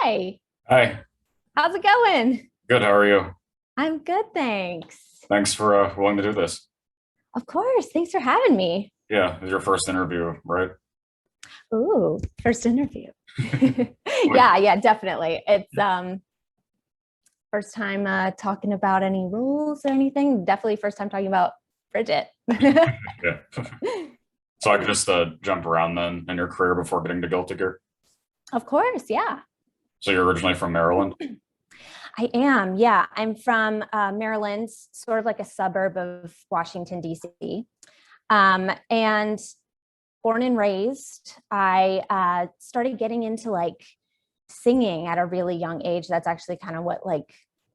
Hi, Hi, how's it going? good. How are you? I'm good, thanks. Thanks for willing to do this. Of course, thanks for having me. Yeah, this is your first interview, right? Ooh, first interview. Wait, Yeah, definitely. It's first time talking about any rules or anything. Definitely first time talking about Bridget. yeah. So I could just jump around then in your career before getting to Guilty Gear. Of course, yeah. So you're originally from Maryland? I am. Yeah, I'm from Maryland, sort of like a suburb of Washington, D.C. And born and raised, I started getting into like singing at a really young age. That's actually kind of what like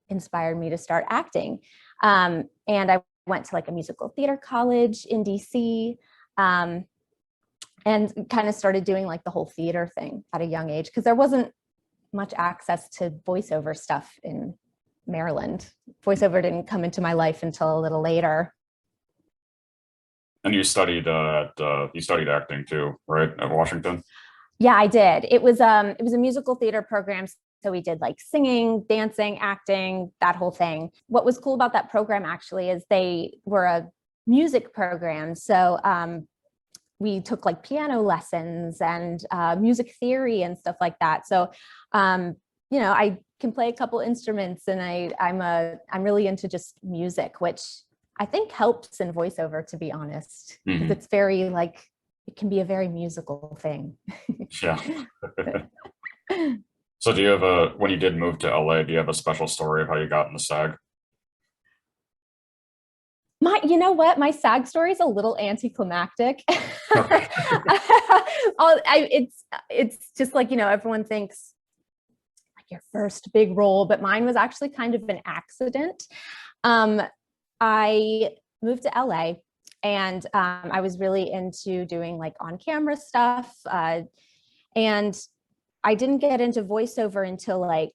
inspired me to start acting. And I went to like a musical theater college in DC, um, and kind of started doing like the whole theater thing at a young age because there wasn't much access to voiceover stuff in Maryland. Voiceover didn't come into my life until a little later. And you studied acting too, right? At Washington? Yeah, I did. It was a musical theater program. So we did like singing, dancing, acting, that whole thing. What was cool about that program actually is they were a music program. So we took like piano lessons and music theory and stuff like that. So I can play a couple instruments, and I'm really into just music, which I think helps in voiceover, to be honest, because Hmm. it's very like it can be a very musical thing. Yeah. So do you have when you did move to LA, do you have a special story of how you got in the SAG? You know what? My SAG story is a little anticlimactic. Okay. It's just like everyone thinks like your first big role, but mine was actually kind of an accident. Um, I moved to LA, and I was really into doing like on camera stuff, and I didn't get into voiceover until like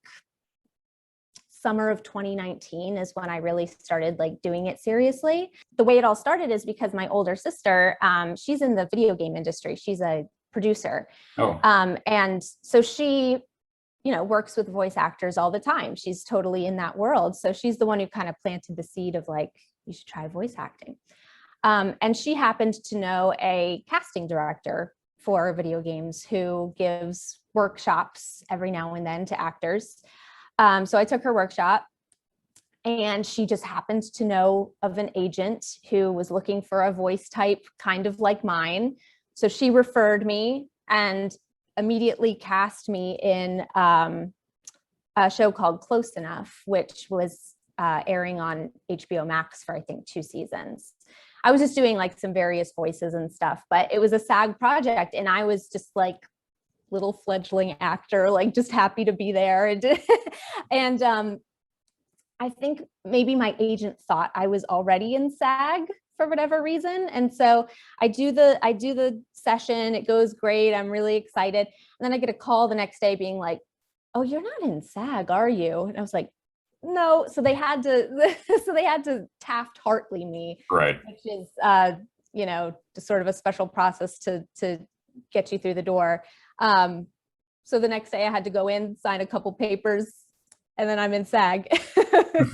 summer of 2019 is when I really started like doing it seriously. The way it all started is because my older sister, she's in the video game industry. She's a producer. Oh, And so she, works with voice actors all the time. She's totally in that world. So she's the one who kind of planted the seed of like, you should try voice acting. And she happened to know a casting director for video games who gives workshops every now and then to actors. So I took her workshop, and she just happened to know of an agent who was looking for a voice type kind of like mine. So she referred me and immediately cast me in a show called Close Enough, which was airing on HBO Max for I think 2 seasons. I was just doing like some various voices and stuff, but it was a SAG project, and I was just like little fledgling actor, like just happy to be there. And I think maybe my agent thought I was already in SAG for whatever reason. And so I do the session, it goes great. I'm really excited. And then I get a call the next day being like, "Oh, you're not in SAG, are you?" And I was like, "No." So they had to so they had to Taft Hartley me, right. which is just sort of a special process to get you through the door. Um, so the next day I had to go in, sign a couple papers, and then I'm in SAG.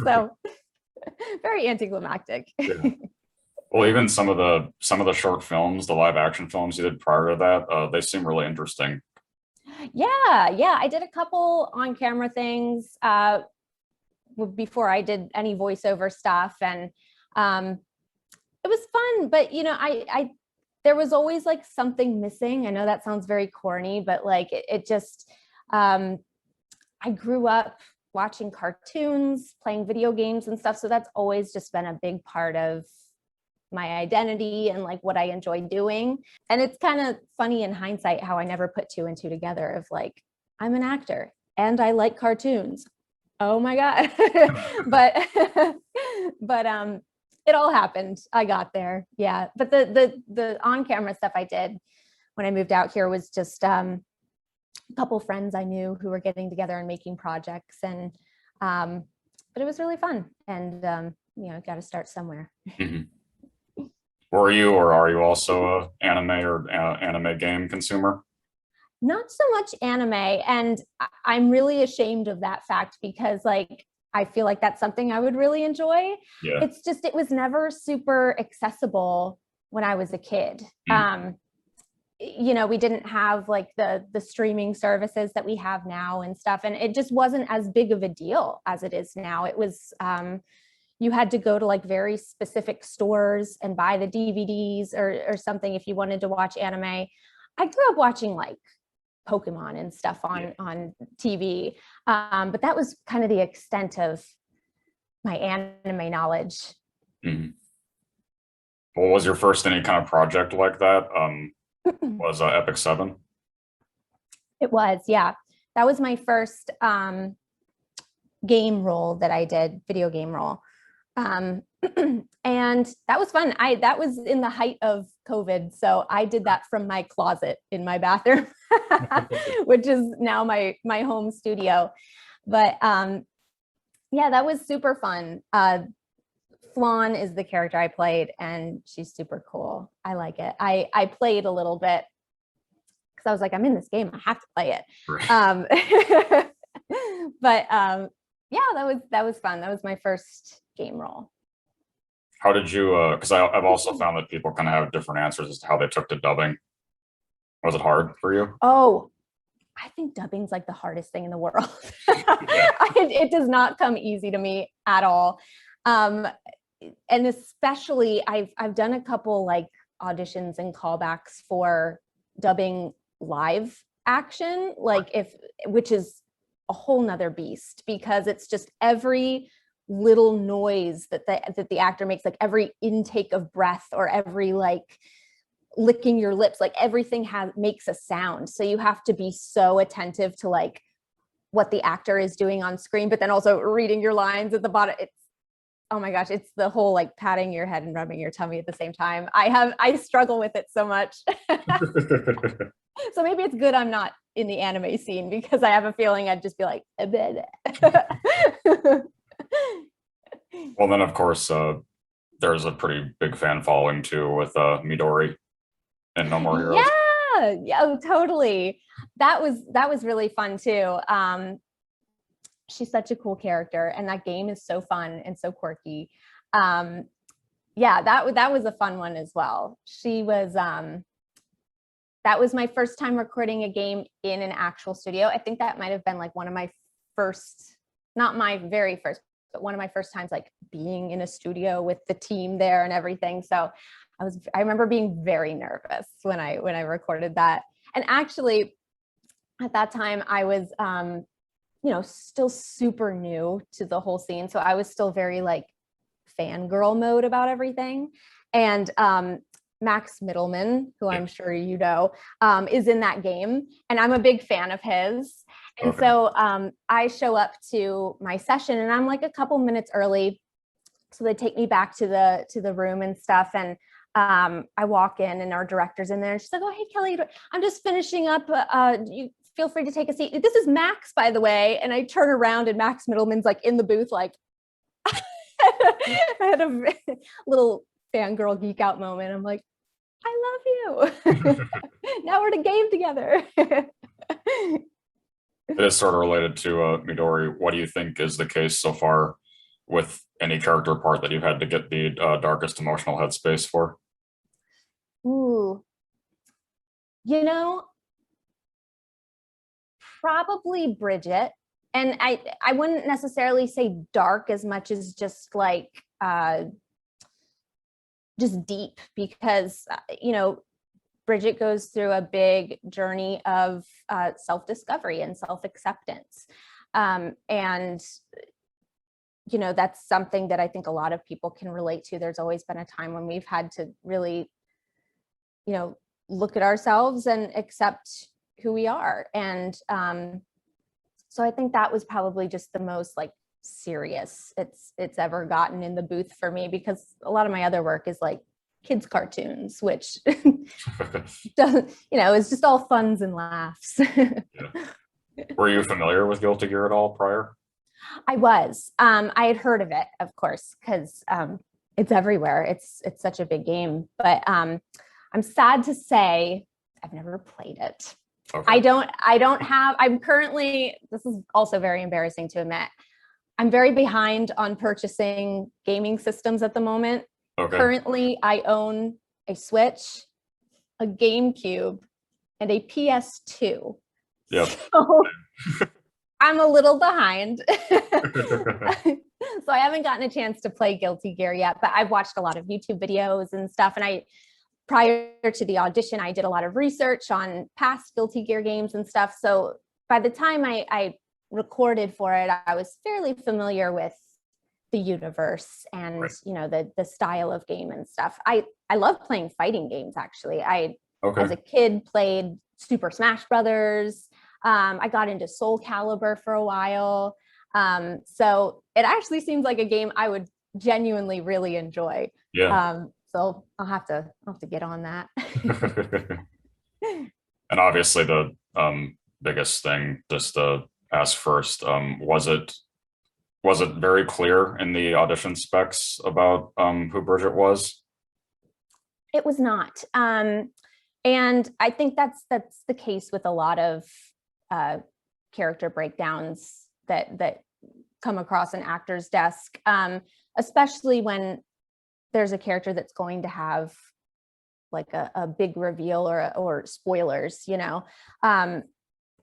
So very anticlimactic. Yeah. Well, even some of the short films, the live action films you did prior to that, they seem really interesting. Yeah, I did a couple on camera things before I did any voiceover stuff, and um, it was fun. But I there was always like something missing. I know that sounds very corny, but like it just um, I grew up watching cartoons, playing video games and stuff. So that's always just been a big part of my identity and like what I enjoy doing. And it's kind of funny in hindsight how I never put two and two together of like, I'm an actor and I like cartoons. Oh my God. but but it all happened. I got there. Yeah. But the on-camera stuff I did when I moved out here was just a couple friends I knew who were getting together and making projects, and but it was really fun. And got to start somewhere. Mhm. Were you or are you also a anime or anime game consumer? Not so much anime. And I'm really ashamed of that fact because like I feel like that's something I would really enjoy. Yeah. It's just it was never super accessible when I was a kid. Mm. You know, we didn't have like the streaming services that we have now and stuff, and it just wasn't as big of a deal as it is now. It was you had to go to like very specific stores and buy the DVDs or something if you wanted to watch anime. I grew up watching like Pokemon and stuff on TV. But that was kind of the extent of my anime knowledge. Mm. What was your first any kind of project like that? Was Epic 7? It was, yeah. That was my first game role that I did, video game role. And that was fun. That was in the height of COVID. So I did that from my closet in my bathroom, which is now my home studio. But yeah, that was super fun. Flan is the character I played, and she's super cool. I like it. I played a little bit because I was like, I'm in this game, I have to play it. Right. But yeah, that was fun. That was my first game role. How did you? Because I've also found that people kind of have different answers as to how they took to dubbing. Was it hard for you? Oh, I think dubbing's like the hardest thing in the world. It does not come easy to me at all. And especially I've done a couple like auditions and callbacks for dubbing live action, like which is a whole nother beast because it's just every little noise that the actor makes, like every intake of breath or every like licking your lips, like everything makes a sound. So you have to be so attentive to like what the actor is doing on screen, but then also reading your lines at the bottom. It's, oh my gosh, it's the whole like patting your head and rubbing your tummy at the same time. I struggle with it so much. So maybe it's good I'm not in the anime scene because I have a feeling I'd just be like, well, then of course, there's a pretty big fan following too with Midori and No More Heroes. Yeah, totally. That was really fun too. She's such a cool character, and that game is so fun and so quirky. Yeah, that was a fun one as well. She was that was my first time recording a game in an actual studio. I think that might have been like one of my first, not my very first, but one of my first times like being in a studio with the team there and everything. So I remember being very nervous when I recorded that. And actually at that time I was you know, still super new to the whole scene. So I was still very like fangirl mode about everything. And Max Middleman, who I'm sure you know, is in that game. And I'm a big fan of his. And so I show up to my session and I'm like a couple minutes early. So they take me back to the room and stuff. And I walk in and our director's in there and she's like, oh, hey, Kelly, I'm just finishing up. You feel free to take a seat. This is Max, by the way. And I turn around and Max Middleman's like in the booth, like I had a little fangirl geek out moment. I'm like, I love you. Now we're in a game together. It is sort of related to Midori. What do you think is the case so far with any character part that you've had to get the darkest emotional headspace for? Ooh, you know, probably Bridget. And I wouldn't necessarily say dark as much as just like just deep, because you know, Bridget goes through a big journey of self-discovery and self-acceptance, and you know, that's something that I think a lot of people can relate to. There's always been a time when we've had to really, you know, look at ourselves and accept who we are. And so I think that was probably just the most like serious it's ever gotten in the booth for me, because a lot of my other work is like kids cartoons, which doesn't, you know, it's just all funs and laughs. Yeah. Were you familiar with Guilty Gear at all prior? I was. I had heard of it, of course, because it's everywhere. It's such a big game. But I'm sad to say I've never played it. Okay. I'm currently, this is also very embarrassing to admit, I'm very behind on purchasing gaming systems at the moment. Okay. Currently, I own a Switch, a GameCube, and a PS2. Yep. So I'm a little behind. So I haven't gotten a chance to play Guilty Gear yet, but I've watched a lot of YouTube videos and stuff. And prior to the audition, I did a lot of research on past Guilty Gear games and stuff. So by the time I recorded for it, I was fairly familiar with the universe and Right. the style of game and stuff. I love playing fighting games. Actually, I as a Okay. kid played Super Smash Brothers. I got into Soul Calibur for a while. So it actually seems like a game I would genuinely really enjoy. Yeah. So I'll have to get on that. And obviously the biggest thing, just to ask first, was it very clear in the audition specs about who Bridget was? It was not. And I think that's the case with a lot of character breakdowns that come across an actor's desk, especially when there's a character that's going to have like a big reveal or spoilers.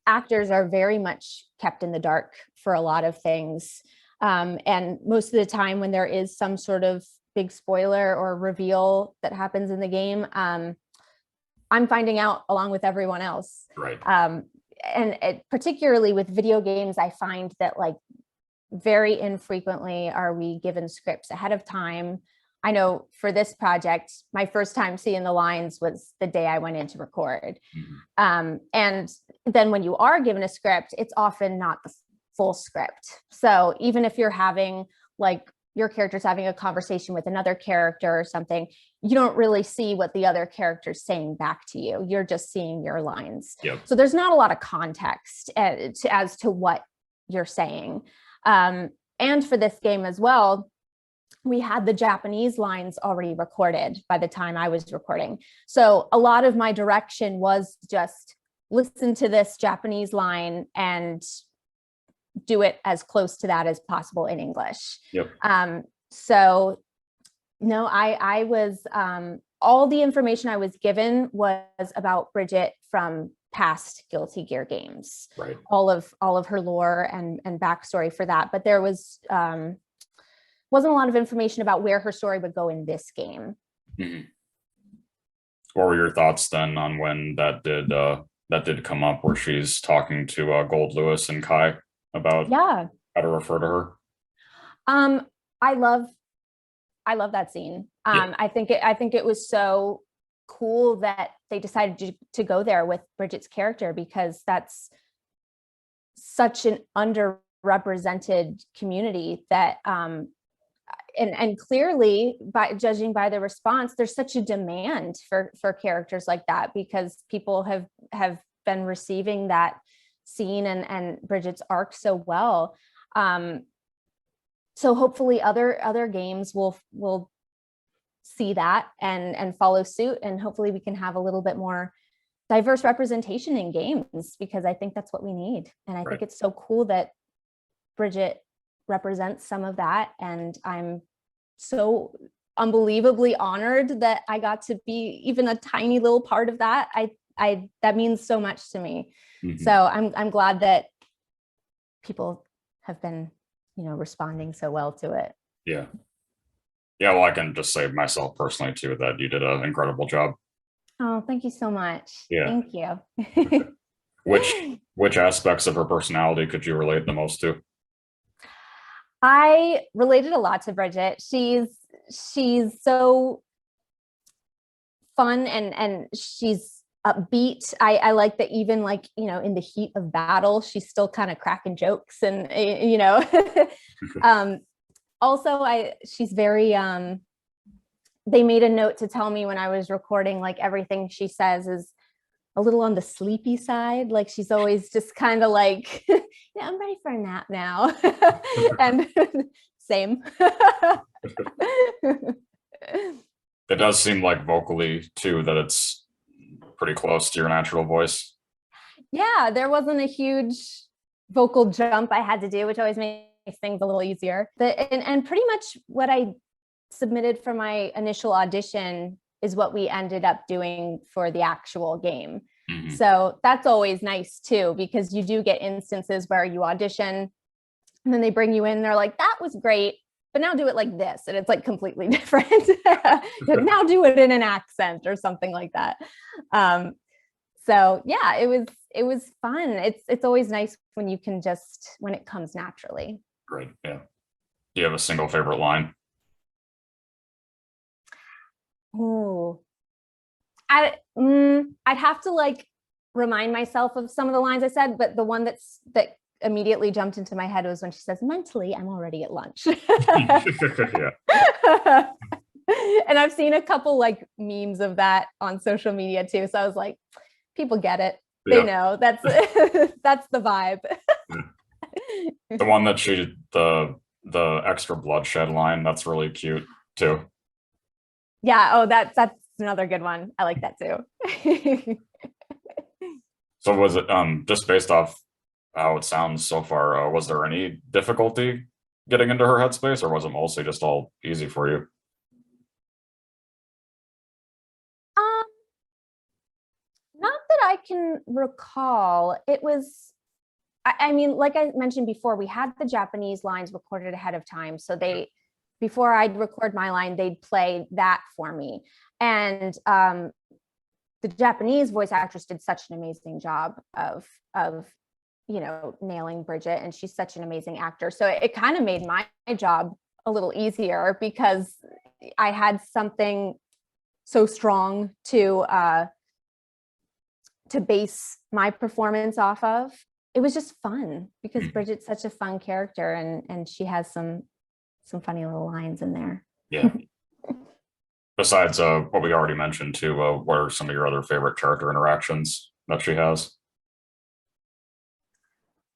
Actors are very much kept in the dark for a lot of things. And most of the time when there is some sort of big spoiler or reveal that happens in the game, I'm finding out along with everyone else. Right. And particularly with video games, I find that like very infrequently are we given scripts ahead of time. I know for this project, my first time seeing the lines was the day I went in to record. Mm-hmm. And then when you are given a script, it's often not the full script. So even if you're having like your character's having a conversation with another character or something, you don't really see what the other character's saying back to you. You're just seeing your lines. Yep. So there's not a lot of context as to what you're saying. And for this game as well, we had the Japanese lines already recorded by the time I was recording. So a lot of my direction was just listen to this Japanese line and do it as close to that as possible in English. Yep. So no, I was, all the information I was given was about Bridget from past Guilty Gear games. Right. All of her lore and backstory for that. But there wasn't a lot of information about where her story would go in this game. Mm-hmm. What were your thoughts then on when that did come up, where she's talking to Gold Lewis and Kai about how to refer to her? I love that scene. I think it was so cool that they decided to go there with Bridget's character, because that's such an underrepresented community that and clearly, by judging by the response, there's such a demand for characters like that, because people have been receiving that scene and Bridget's arc so well. So hopefully other games will see that and follow suit, and hopefully we can have a little bit more diverse representation in games, because I think that's what we need. And I think it's so cool that Bridget represents some of that, and I'm so unbelievably honored that I got to be even a tiny little part of that. I that means so much to me. Mm-hmm. So I'm glad that people have been, responding so well to it. Yeah. Well, I can just say myself personally too that you did an incredible job. Oh, thank you so much. Yeah. Thank you. Which aspects of her personality could you relate the most to? I related a lot to Bridget. She's so fun and she's upbeat. I like that even like, in the heat of battle, she's still kind of cracking jokes and, also she's very, they made a note to tell me when I was recording, like everything she says is a little on the sleepy side. Like she's always just kind of like, I'm ready for a nap now. And same. It does seem like vocally too that it's pretty close to your natural voice. Yeah, there wasn't a huge vocal jump I had to do, which always makes things a little easier. And pretty much what I submitted for my initial audition is what we ended up doing for the actual game. Mhm. So that's always nice too, because you do get instances where you audition and then they bring you in, they're like, that was great, but now do it like this. And it's like completely different. Now do it in an accent or something like that. So yeah, it was fun. It's always nice when you can just, when it comes naturally. Great. Yeah. Do you have a single favorite line? Oh, I'd have to like remind myself of some of the lines I said, but the one that immediately jumped into my head was when she says, mentally, I'm already at lunch. Yeah. And I've seen a couple like memes of that on social media too. So I was like, people get it. They Yeah. know that's that's the vibe. The one that she the extra bloodshed line, that's really cute too. Yeah. Oh, that's another good one. I like that too. So was it just based off how it sounds so far, was there any difficulty getting into her headspace, or was it mostly just all easy for you? um, Not that I can recall. It was, I mean, like I mentioned before, we had the Japanese lines recorded ahead of time. So before I'd record my line, they'd play that for me. And the Japanese voice actress did such an amazing job of nailing Bridget, and she's such an amazing actor. So it kind of made my job a little easier because I had something so strong to base my performance off of. It was just fun because Bridget's such a fun character, and she has some funny little lines in there. Yeah. Besides what we already mentioned too, what are some of your other favorite character interactions that she has?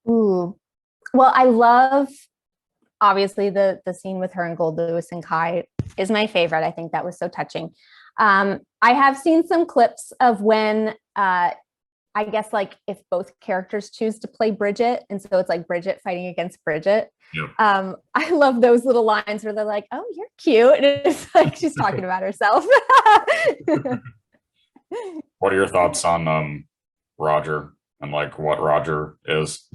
Ooh. Well, I love, obviously, the scene with her and Gold Lewis and Kai is my favorite. I think that was so touching. I have seen some clips of when I guess like if both characters choose to play Bridget, and so it's like Bridget fighting against Bridget. Yeah. I love those little lines where they're like, "Oh, you're cute," and it's like she's talking about herself. What are your thoughts on Roger and like what Roger is?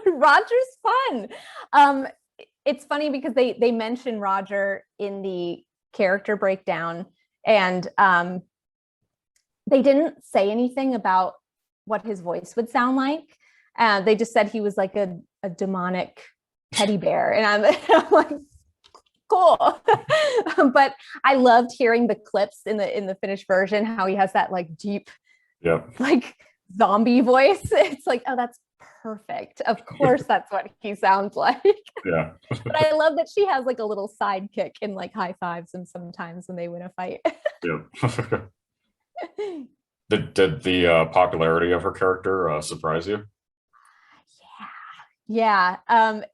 Roger's fun. Um, it's funny because they mention Roger in the character breakdown, and they didn't say anything about what his voice would sound like. They just said he was like a demonic teddy bear, and I'm like, cool. But I loved hearing the clips in the finished version, how he has that like deep, Yeah. like zombie voice. It's like, oh, that's perfect. Of course, that's what he sounds like. Yeah. But I love that she has like a little sidekick and like high fives him sometimes when they win a fight. Yeah. Did the popularity of her character surprise you? Yeah.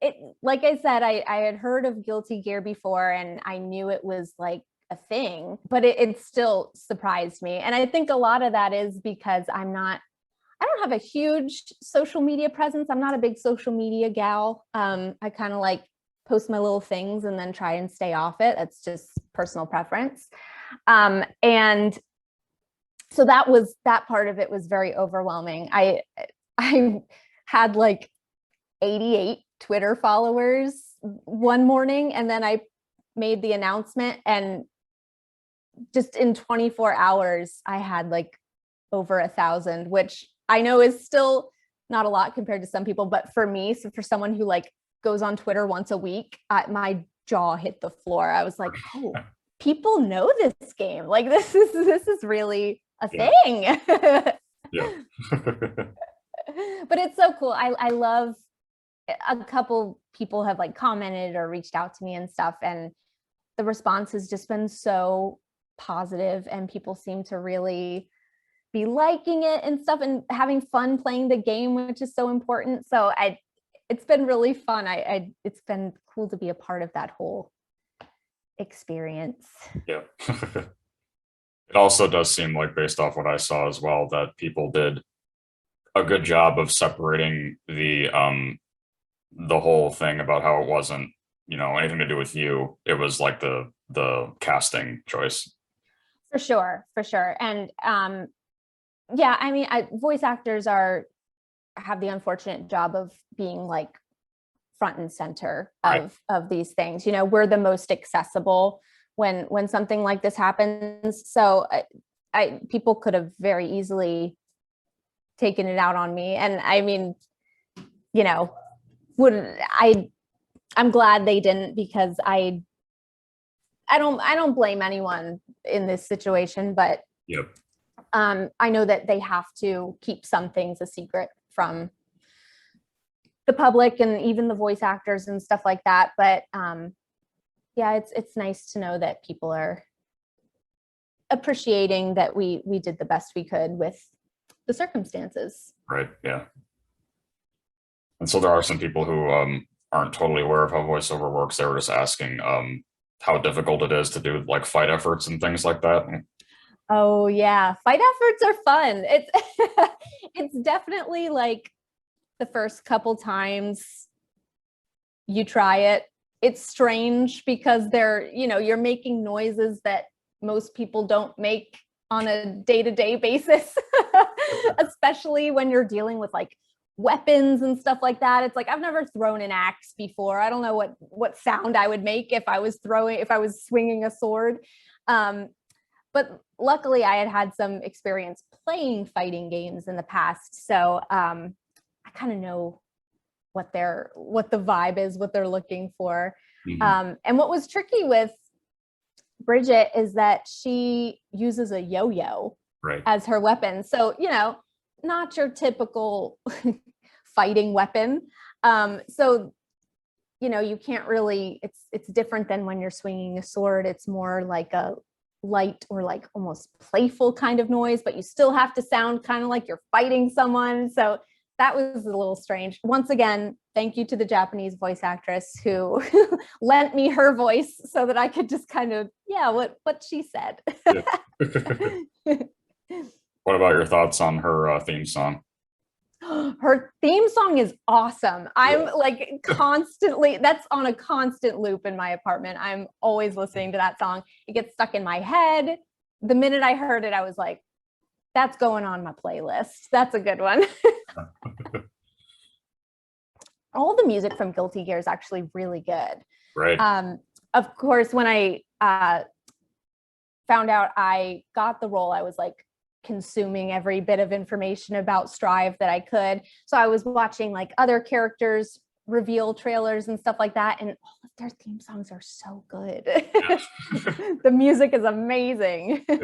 It, like I said, I had heard of Guilty Gear before, and I knew it was like a thing, but it still surprised me. And I think a lot of that is because I don't have a huge social media presence. I'm not a big social media gal. I kind of like post my little things and then try and stay off it. That's just personal preference. And so that part of it was very overwhelming. I had like 88 Twitter followers one morning, and then I made the announcement, and just in 24 hours I had like over 1,000, which I know is still not a lot compared to some people, but for me, so for someone who like goes on Twitter once a week, my jaw hit the floor. I was like, oh, people know this game. Like this is really a thing. Yeah. But it's so cool. I love, a couple people have like commented or reached out to me and stuff, and the response has just been so positive, and people seem to really be liking it and stuff and having fun playing the game, which is so important. So it's been really fun. It's been cool to be a part of that whole experience. Yeah. It also does seem like, based off what I saw as well, that people did a good job of separating the whole thing about how it wasn't, anything to do with you. It was like the casting choice. For sure. And yeah, I mean, voice actors have the unfortunate job of being like front and center Right. of these things. We're the most accessible when something like this happens. So people could have very easily taken it out on me. And I mean, you know, wouldn't I'm glad they didn't, because I don't blame anyone in this situation, but Yep. I know that they have to keep some things a secret from the public and even the voice actors and stuff like that. But yeah, it's nice to know that people are appreciating that we did the best we could with the circumstances. Right. Yeah. And so there are some people who aren't totally aware of how voiceover works. They were just asking how difficult it is to do like fight efforts and things like that. Oh yeah, fight efforts are fun. It's it's definitely like the first couple times you try it, it's strange because you're making noises that most people don't make on a day-to-day basis. Especially when you're dealing with like weapons and stuff like that. It's like, I've never thrown an axe before. I don't know what sound I would make if I was swinging a sword. But luckily I had some experience playing fighting games in the past. So I kind of know what the vibe is, what they're looking for. Mm-hmm. And what was tricky with Bridget is that she uses a yo-yo Right. as her weapon. So, not your typical fighting weapon. So, you can't really, it's different than when you're swinging a sword. It's more like a light or like almost playful kind of noise, but you still have to sound kind of like you're fighting someone. So that was a little strange. Once again, thank you to the Japanese voice actress who lent me her voice so that I could just kind of, what she said. Yeah. What about your thoughts on her theme song? Her theme song is awesome. I'm Yeah. like constantly, that's on a constant loop in my apartment. I'm always listening to that song. It gets stuck in my head. The minute I heard it, I was like, that's going on my playlist. That's a good one. All the music from Guilty Gear is actually really good. Right. Of course, when I found out I got the role, I was like consuming every bit of information about Strive that I could. So I was watching like other characters reveal trailers and stuff like that, and all of their theme songs are so good. The music is amazing. Yeah.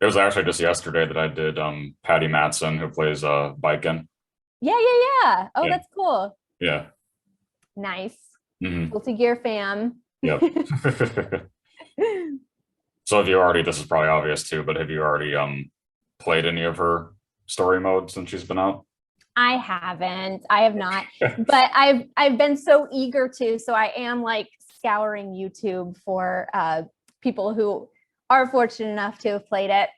It was actually just yesterday that I did Patty Matson, who plays Biken. Yeah. Oh, Yeah. that's cool. Yeah. Nice. Mm-hmm. Guilty Gear fam. Yep. So have you already, this is probably obvious too, but have you already played any of her story mode since she's been out? I have not, but I've been so eager to, so I am like scouring YouTube for people who are fortunate enough to have played it.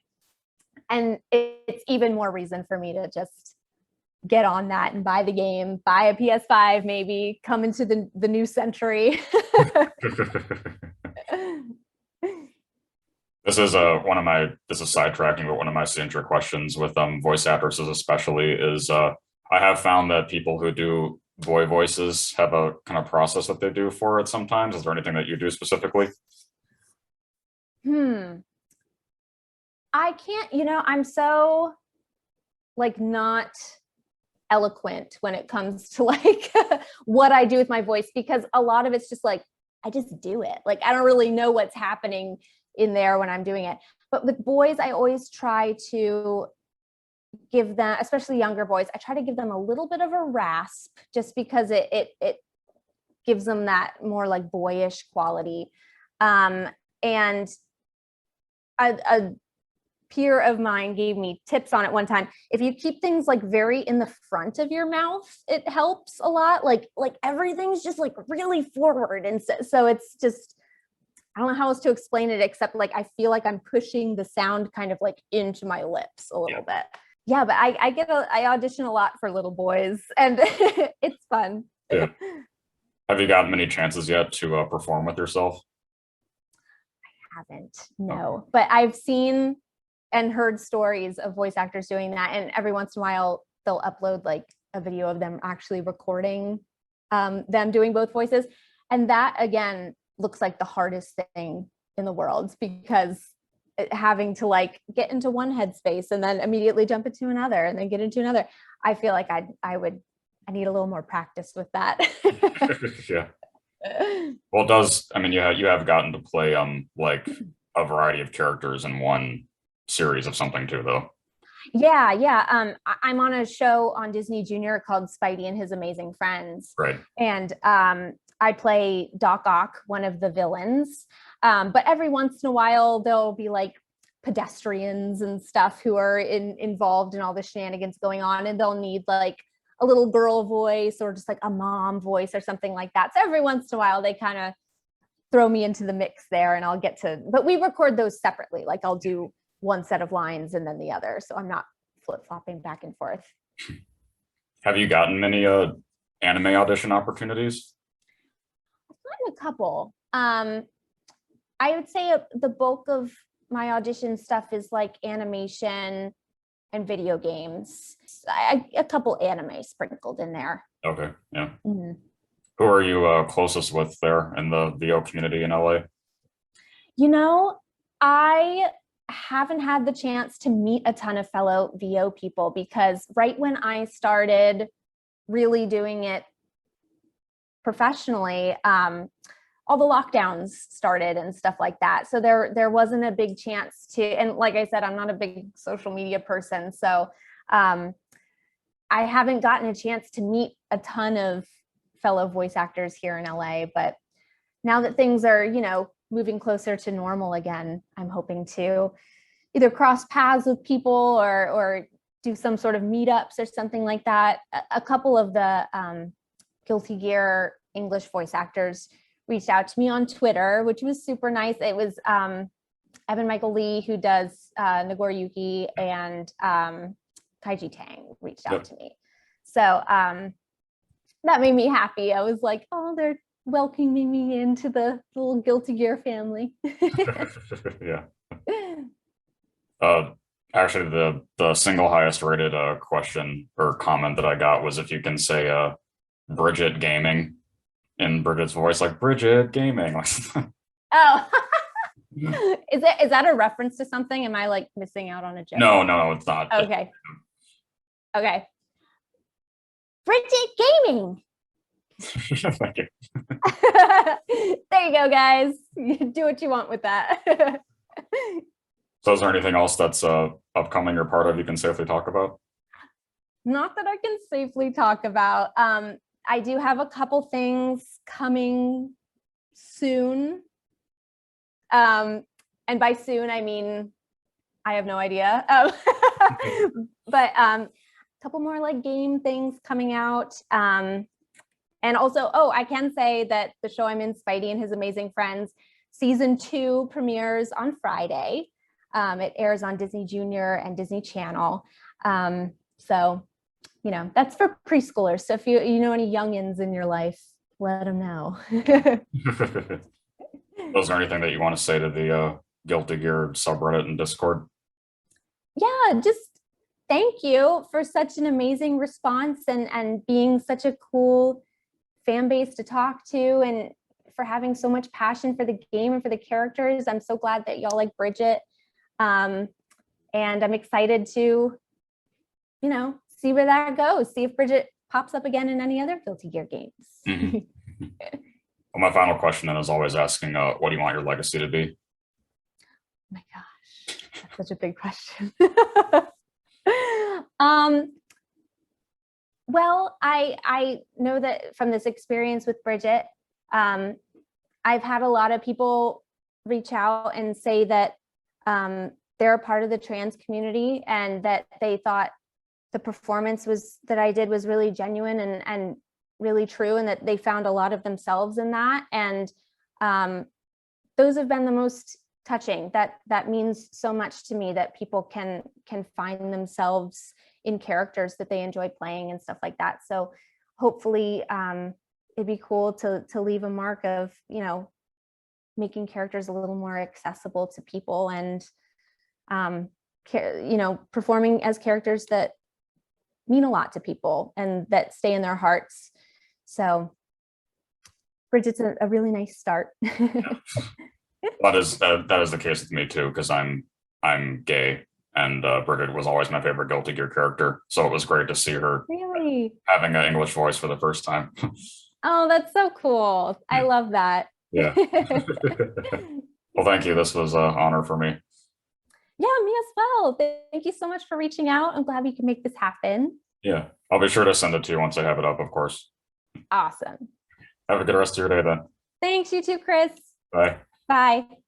And it's even more reason for me to just get on that and buy the game, buy a PS5, maybe come into the new century. This is sidetracking, but one of my signature questions with voice actresses especially is I have found that people who do voices have a kind of process that they do for it sometimes. Is there anything that you do specifically? I can't, I'm so like not eloquent when it comes to like what I do with my voice, because a lot of it's just like, I just do it. Like, I don't really know what's happening in there when I'm doing it. But with boys, I always try to give them, especially younger boys, I try to give them a little bit of a rasp, just because it gives them that more like boyish quality. And a peer of mine gave me tips on it one time. If you keep things like very in the front of your mouth, it helps a lot. Like everything's just like really forward. And so it's just, I don't know how else to explain it except like I feel like I'm pushing the sound kind of like into my lips a little bit. Yeah, but I audition a lot for little boys and it's fun. Yeah. Have you gotten many chances yet to perform with yourself? Haven't, no. But I've seen and heard stories of voice actors doing that, and every once in a while they'll upload like a video of them actually recording them doing both voices, and that again looks like the hardest thing in the world because having to like get into one headspace and then immediately jump into another and then get into another. I feel like I need a little more practice with that. Yeah. Well, I mean, you have gotten to play like a variety of characters in one series of something too, though. Yeah. I'm on a show on Disney Junior called Spidey and His Amazing Friends. Right. And I play Doc Ock, one of the villains. But every once in a while, there'll be like pedestrians and stuff who are involved in all the shenanigans going on, and they'll need like a little girl voice or just like a mom voice or something like that. So every once in a while, they kind of throw me into the mix there, and I'll get to, but we record those separately. Like I'll do one set of lines and then the other. So I'm not flip-flopping back and forth. Have you gotten many anime audition opportunities? I've gotten a couple. I would say the bulk of my audition stuff is like animation and video games. A couple anime sprinkled in there. Okay, yeah. Mm-hmm. Who are you closest with there in the VO community in LA? You know, I haven't had the chance to meet a ton of fellow VO people because right when I started really doing it professionally, all the lockdowns started and stuff like that. So there wasn't a big chance to, and like I said, I'm not a big social media person. So I haven't gotten a chance to meet a ton of fellow voice actors here in LA, but now that things are, moving closer to normal again, I'm hoping to either cross paths with people or do some sort of meetups or something like that. A couple of the Guilty Gear English voice actors reached out to me on Twitter, which was super nice. It was Evan Michael Lee, who does Nagoriyuki, and Kaiji Tang reached out to me. So that made me happy. I was like, oh, they're welcoming me into the little Guilty Gear family. Yeah. Actually, the single highest rated question or comment that I got was if you can say Bridget gaming in Bridget's voice, like Bridget gaming. Oh, is that a reference to something? Am I like missing out on a joke? No, it's not. Okay. Bridget gaming. Thank you. There you go, guys. You do what you want with that. So is there anything else that's upcoming or part of you can safely talk about? Not that I can safely talk about. I do have a couple things coming soon. And by soon, I mean, I have no idea. But a couple more like game things coming out. And also, I can say that the show I'm in, Spidey and His Amazing Friends, season 2 premieres on Friday. It airs on Disney Junior and Disney Channel. So, that's for preschoolers. So if you know any youngins in your life, let them know. Was there anything that you want to say to the Guilty Gear subreddit and Discord? Yeah, just thank you for such an amazing response and being such a cool fan base to talk to, and for having so much passion for the game and for the characters. I'm so glad that y'all like Bridget. And I'm excited to, see where that goes. See if Bridget pops up again in any other Guilty Gear games. Mm-hmm. Well, my final question then is always asking, what do you want your legacy to be? Oh my gosh, that's such a big question. Well, I know that from this experience with Bridget, I've had a lot of people reach out and say that they're a part of the trans community and that they thought the performance that I did was really genuine and really true, and that they found a lot of themselves in that. And those have been the most touching. That means so much to me, that people can find themselves in characters that they enjoy playing and stuff like that. So hopefully it'd be cool to leave a mark of, you know, making characters a little more accessible to people, and you know, performing as characters that mean a lot to people and that stay in their hearts. So Bridget's a really nice start. That is the case with me too, because I'm gay, and Bridget was always my favorite Guilty Gear character. So it was great to see her Really? having an English voice for the first time. Oh, that's so cool. I love that. Yeah. Well, thank you. This was an honor for me. Yeah, me as well. Thank you so much for reaching out. I'm glad we can make this happen. Yeah, I'll be sure to send it to you once I have it up, of course. Awesome. Have a good rest of your day then. Thanks, you too, Chris. Bye. Bye.